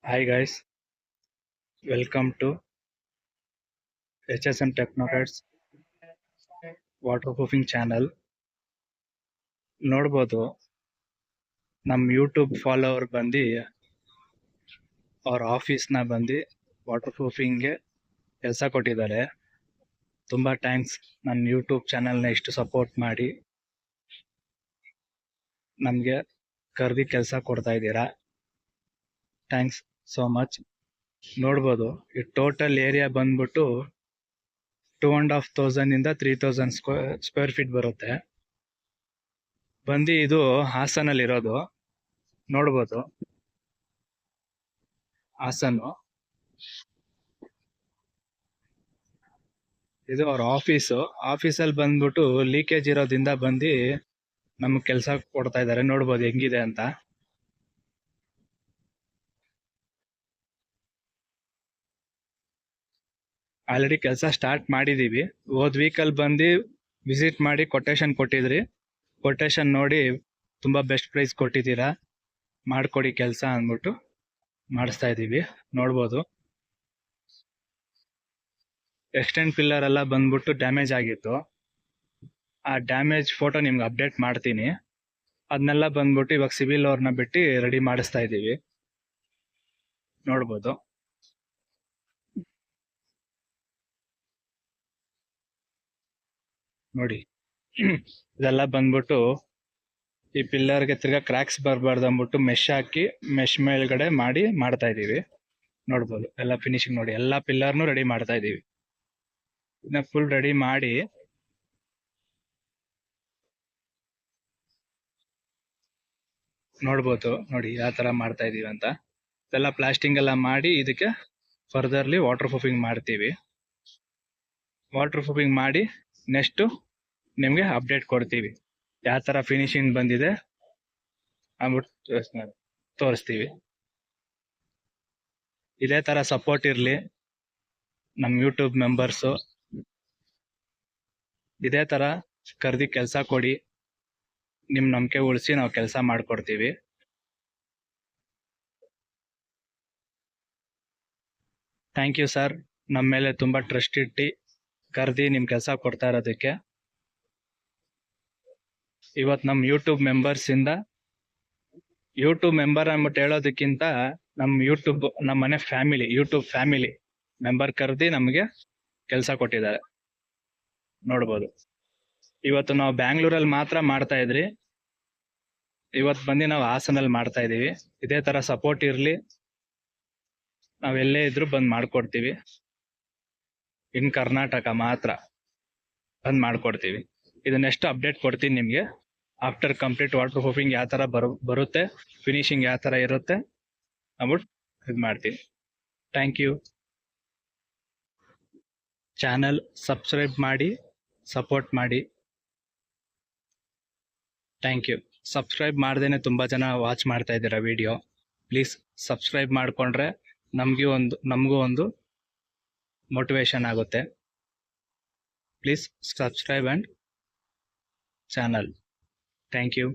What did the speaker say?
Hi guys, welcome to HSM Technocrats waterproofing channel. ನೋಡ್ಬೋದು ನಮ್ಮ YouTube follower ಬಂದು ಅವ್ರ ಆಫೀಸ್ನ ಬಂದು ವಾಟರ್ಪ್ರೂಫಿಂಗ್ಗೆ ಕೆಲಸ ಕೊಟ್ಟಿದ್ದಾರೆ. ತುಂಬ ಥ್ಯಾಂಕ್ಸ್ ನನ್ನ ಯೂಟ್ಯೂಬ್ ಚಾನಲ್ನ ಇಷ್ಟು ಸಪೋರ್ಟ್ ಮಾಡಿ ನಮಗೆ ಕರೆದಿ ಕೆಲಸ ಕೊಡ್ತಾ ಇದ್ದೀರಾ. Thanks so much. ನೋಡ್ಬೋದು ಈ ಟೋಟಲ್ ಏರಿಯಾ ಬಂದ್ಬಿಟ್ಟು 2,500 ಇಂದ 3,000 ಸ್ಕ್ವೇರ್ ಫೀಟ್ ಬರುತ್ತೆ. ಬಂದು ಇದು ಹಾಸನಲ್ಲಿ ಇರೋದು. ನೋಡ್ಬೋದು ಹಾಸನ್ನು, ಇದು ಅವ್ರ ಆಫೀಸಲ್ಲಿ ಬಂದ್ಬಿಟ್ಟು ಲೀಕೇಜ್ ಇರೋದ್ರಿಂದ ಬಂದು ನಮ್ಗೆ ಕೆಲಸ ಕೊಡ್ತಾ ಇದ್ದಾರೆ. ನೋಡ್ಬೋದು ಹೆಂಗಿದೆ ಅಂತ. ಆಲ್ರೆಡಿ ಕೆಲಸ ಸ್ಟಾರ್ಟ್ ಮಾಡಿದೀವಿ. ಹೋದ್ ವೀಕಲ್ಲಿ ಬಂದು ವಿಸಿಟ್ ಮಾಡಿ ಕೊಟೇಶನ್ ಕೊಟ್ಟಿದ್ರಿ. ಕೊಟೇಶನ್ ನೋಡಿ ತುಂಬ ಬೆಸ್ಟ್ ಪ್ರೈಸ್ ಕೊಟ್ಟಿದ್ದೀರಾ, ಮಾಡಿಕೊಡಿ ಕೆಲಸ ಅಂದ್ಬಿಟ್ಟು ಮಾಡಿಸ್ತಾ ಇದ್ದೀವಿ. ನೋಡ್ಬೋದು ಎಕ್ಸ್ಟೆಂಡ್ ಪಿಲ್ಲರ್ ಎಲ್ಲ ಬಂದ್ಬಿಟ್ಟು ಡ್ಯಾಮೇಜ್ ಆಗಿತ್ತು. ಆ ಡ್ಯಾಮೇಜ್ ಫೋಟೋ ನಿಮ್ಗೆ ಅಪ್ಡೇಟ್ ಮಾಡ್ತೀನಿ. ಅದನ್ನೆಲ್ಲ ಬಂದ್ಬಿಟ್ಟು ಇವಾಗ ಸಿವಿಲ್ ಅವ್ರನ್ನ ಬಿಟ್ಟು ರೆಡಿ ಮಾಡಿಸ್ತಾ ಇದ್ದೀವಿ. ನೋಡ್ಬೋದು ನೋಡಿ ಇದೆಲ್ಲ ಬಂದ್ಬಿಟ್ಟು ಈ ಪಿಲ್ಲರ್ಗೆ ತಿರ್ಗಾ ಕ್ರ್ಯಾಕ್ಸ್ ಬರಬಾರ್ದು ಅಂದ್ಬಿಟ್ಟು ಮೆಶ್ ಹಾಕಿ ಮೆಶ್ ಮೇಲ್ಗಡೆ ಮಾಡ್ತಾ ಇದೀವಿ. ನೋಡ್ಬೋದು ಎಲ್ಲ ಫಿನಿಶಿಂಗ್ ನೋಡಿ, ಎಲ್ಲ ಪಿಲ್ಲರ್ನು ರೆಡಿ ಮಾಡ್ತಾ ಇದೀವಿ. ಇದನ್ನ ಫುಲ್ ರೆಡಿ ಮಾಡಿ ನೋಡ್ಬೋದು ನೋಡಿ ಯಾವ ತರ ಮಾಡ್ತಾ ಇದೀವಿ ಅಂತ. ಇದೆಲ್ಲ ಪ್ಲಾಸ್ಟಿಂಗ್ ಎಲ್ಲ ಮಾಡಿ ಇದಕ್ಕೆ ಫರ್ದರ್ಲಿ ವಾಟರ್ ಪ್ರೂಫಿಂಗ್ ಮಾಡ್ತೀವಿ. ವಾಟರ್ ಪ್ರೂಫಿಂಗ್ ಮಾಡಿ ನೆಕ್ಸ್ಟ್ ನಿಮ್ಗೆ ಅಪ್ಡೇಟ್ ಕೊಡ್ತೀವಿ, ಯಾವ ತರ ಫಿನಿಶಿಂಗ್ ಬಂದಿದೆ ಅಂದ್ಬಿಟ್ಟು ತೋರಿಸ್ತೀವಿ. ಇದೇ ತರ ಸಪೋರ್ಟ್ ಇರಲಿ ನಮ್ಮ ಯೂಟ್ಯೂಬ್ ಮೆಂಬರ್ಸು. ಇದೇ ತರ ಕರೆದಿ ಕೆಲಸ ಕೊಡಿ, ನಿಮ್ ನಂಬಿಕೆ ಉಳಿಸಿ ನಾವು ಕೆಲಸ ಮಾಡ್ಕೊಡ್ತೀವಿ. ಥ್ಯಾಂಕ್ ಯು ಸರ್, ನಮ್ಮ ಮೇಲೆ ತುಂಬಾ ಟ್ರಸ್ಟ್ ಇಟ್ಟು ಕರೆದಿ ನಿಮ್ ಕೆಲಸ ಕೊಡ್ತಾ ಇರೋದಕ್ಕೆ. ಇವತ್ತು ನಮ್ಮ ಯೂಟ್ಯೂಬ್ ಮೆಂಬರ್ಸ್ ಇಂದ, ಯೂಟ್ಯೂಬ್ ಮೆಂಬರ್ ಅಂದ್ಬಿಟ್ಟು ಹೇಳೋದಕ್ಕಿಂತ ನಮ್ಮ ಮನೆ ಫ್ಯಾಮಿಲಿ, ಯೂಟ್ಯೂಬ್ ಫ್ಯಾಮಿಲಿ ಮೆಂಬರ್ ಕರೆದಿ ನಮಗೆ ಕೆಲಸ ಕೊಟ್ಟಿದ್ದಾರೆ. ನೋಡ್ಬೋದು ಇವತ್ತು ನಾವು ಬ್ಯಾಂಗ್ಳೂರಲ್ಲಿ ಮಾತ್ರ ಮಾಡ್ತಾ ಇದ್ರಿ, ಇವತ್ತು ಬಂದು ನಾವು ಹಾಸನಲ್ಲಿ ಮಾಡ್ತಾ ಇದೀವಿ. ಇದೇ ತರ ಸಪೋರ್ಟ್ ಇರ್ಲಿ, ನಾವೆಲ್ಲೇ ಇದ್ರು ಬಂದ್ ಮಾಡ್ಕೊಡ್ತೀವಿ. ಇನ್ ಕರ್ನಾಟಕ ಮಾತ್ರ ಬಂದ್ ಮಾಡ್ಕೊಡ್ತೀವಿ. ಇದು ನೆಕ್ಸ್ಟ್ ಅಪ್ಡೇಟ್ ಕೊಡ್ತೀನಿ ನಿಮ್ಗೆ. ಆಫ್ಟರ್ ಕಂಪ್ಲೀಟ್ ವಾಟರ್ ಪ್ರೂಫಿಂಗ್ ಯಾವ ತರ ಬರುತ್ತೆ, ಫಿನಿಶಿಂಗ್ ಯಾವ ತರ ಇರುತ್ತೆ ಅಂದ್ಬಿಟ್ಟು ಇದು ಮಾಡ್ತೀನಿ. Thank you. ಚಾನಲ್ ಸಬ್ಸ್ಕ್ರೈಬ್ ಮಾಡಿ ಸಪೋರ್ಟ್ ಮಾಡಿ. Thank you. ಸಬ್ಸ್ಕ್ರೈಬ್ ಮಾಡ್ದೇನೆ ತುಂಬಾ ಜನ ವಾಚ್ ಮಾಡ್ತಾ ಇದ್ದೀರಾ ವಿಡಿಯೋ. ಪ್ಲೀಸ್ ಸಬ್ಸ್ಕ್ರೈಬ್ ಮಾಡ್ಕೊಂಡ್ರೆ ನಮಗೂ ಒಂದು ಮೋಟಿವೇಶನ್ ಆಗುತ್ತೆ. Please subscribe and channel. Thank you.